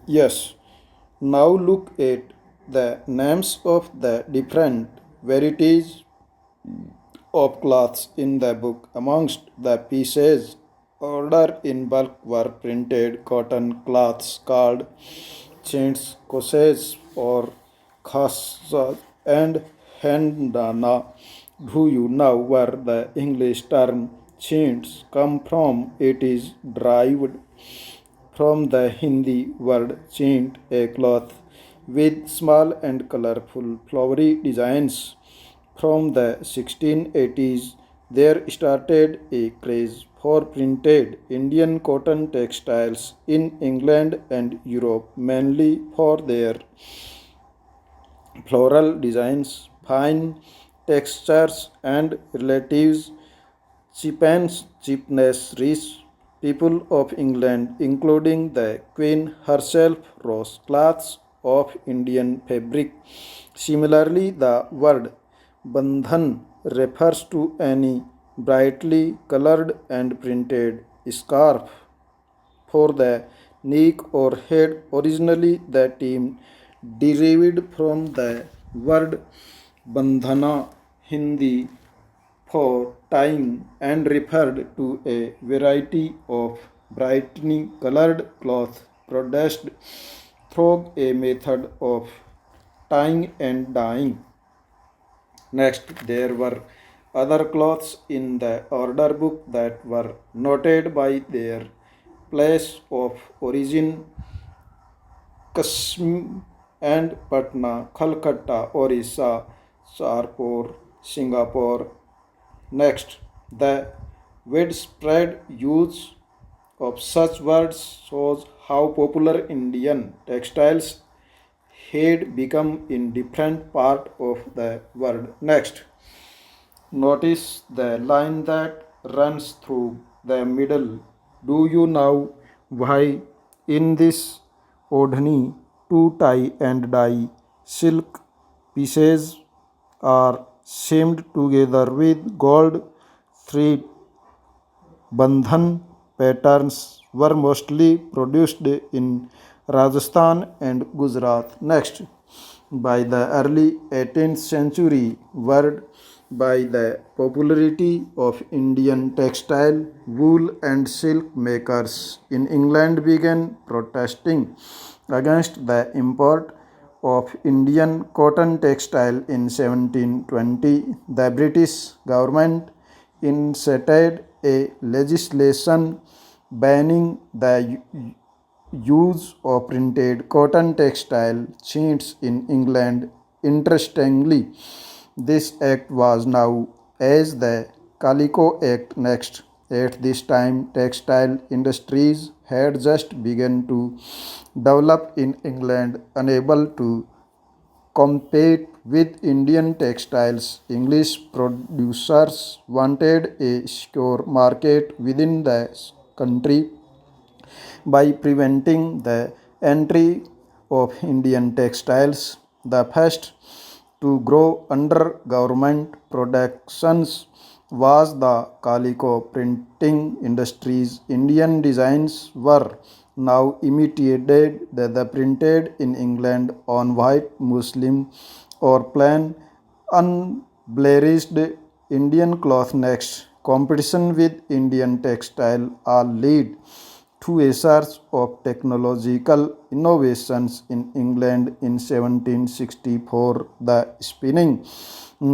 Yes, now look at the names of the different varieties of cloths in the book. Amongst the pieces ordered in bulk were printed cotton cloths called chintz, corsets, or khasa, and hendana. Do you know where the English term chintz come from? It is derived from the Hindi word chint, a cloth with small and colorful flowery designs. From the 1680s, there started a craze for printed Indian cotton textiles in England and Europe, mainly for their floral designs, fine textures, and relatives cheapness rich people of England, including the Queen herself, rose cloths of Indian fabric. Similarly, the word bandhan refers to any brightly colored and printed scarf for the neck or head. Originally, the term derived from the word bandhana, Hindi, for tying, and referred to a variety of brightly colored cloth produced through a method of tying and dyeing. Next, there were other cloths in the order book that were noted by their place of origin: Kashmir and Patna, Calcutta, Orissa, Sarpur, Singapore. Next, the widespread use of such words shows how popular Indian textiles had become in different part of the world. Next, notice the line that runs through the middle. Do you know why in this odhni two tie and dye silk pieces are seamed together with gold thread? Bandhan patterns were mostly produced in Rajasthan and Gujarat. Next, by the early 18th century, word by the popularity of Indian textile, wool, and silk makers in England began protesting against the import of Indian cotton textile in 1720. The British government enacted a legislation banning the use of printed cotton textile sheets in England. Interestingly, this act was known as the Calico Act. Next, at this time, textile industries had just begun to develop in England, unable to compete with Indian textiles. English producers wanted a secure market within the country by preventing the entry of Indian textiles. The first to grow under government protections was the calico printing industries. Indian designs were now imitated, the printed in England on white muslin or plain unblemished Indian cloth. Next, competition with Indian textile all lead to a surge of technological innovations in England in 1764. The spinning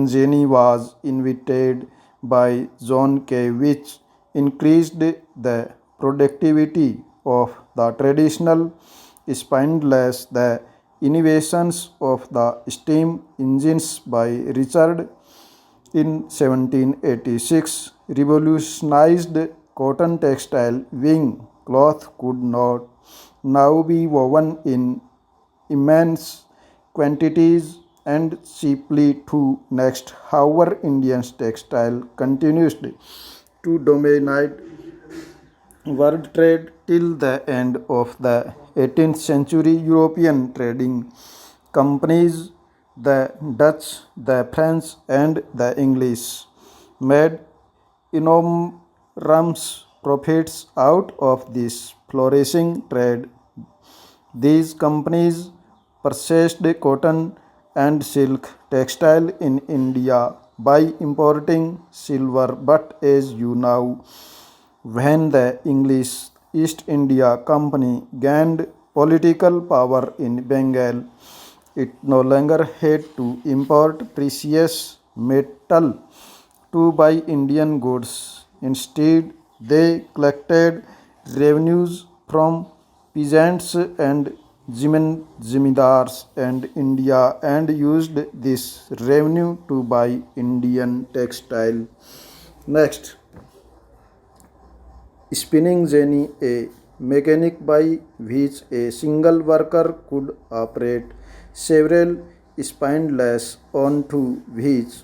jenny was invented by John Kay, which increased the productivity of the traditional spindles. The innovations of the steam engines by Richard in 1786 revolutionized cotton textile. Wing cloth could not now be woven in immense quantities and cheaply too. Next, however, Indian textile continues to dominate world trade till the end of the 18th century. European trading companies, the Dutch, the French, and the English, made enormous profits out of this flourishing trade. These companies purchased cotton and silk textile in India by importing silver, but as you know, when the English East India Company gained political power in Bengal, it no longer had to import precious metal to buy Indian goods. Instead, they collected revenues from peasants and zamindars and India and used this revenue to buy Indian textile. Next, spinning jenny, a mechanic by which a single worker could operate several spindles onto which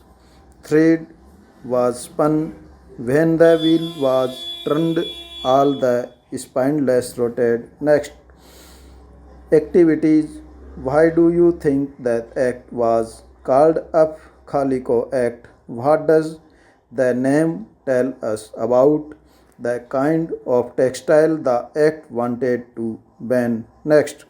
thread was spun. When the wheel was turned, all the spindles rotated. Next, activities. Why do you think that act was called up Khaliko Act? What does the name tell us about the kind of textile the act wanted to ban? Next,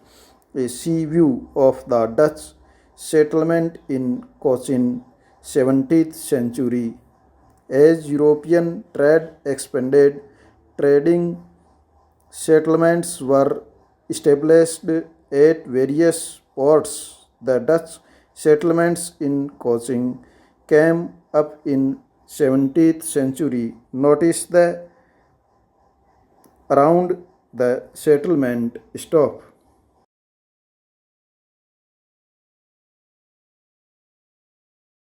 a sea view of the Dutch settlement in Cochin 17th century. As European trade expanded, trading settlements were established at various ports. The Dutch settlements in Cochin came up in 17th century. Notice the around the settlement stop.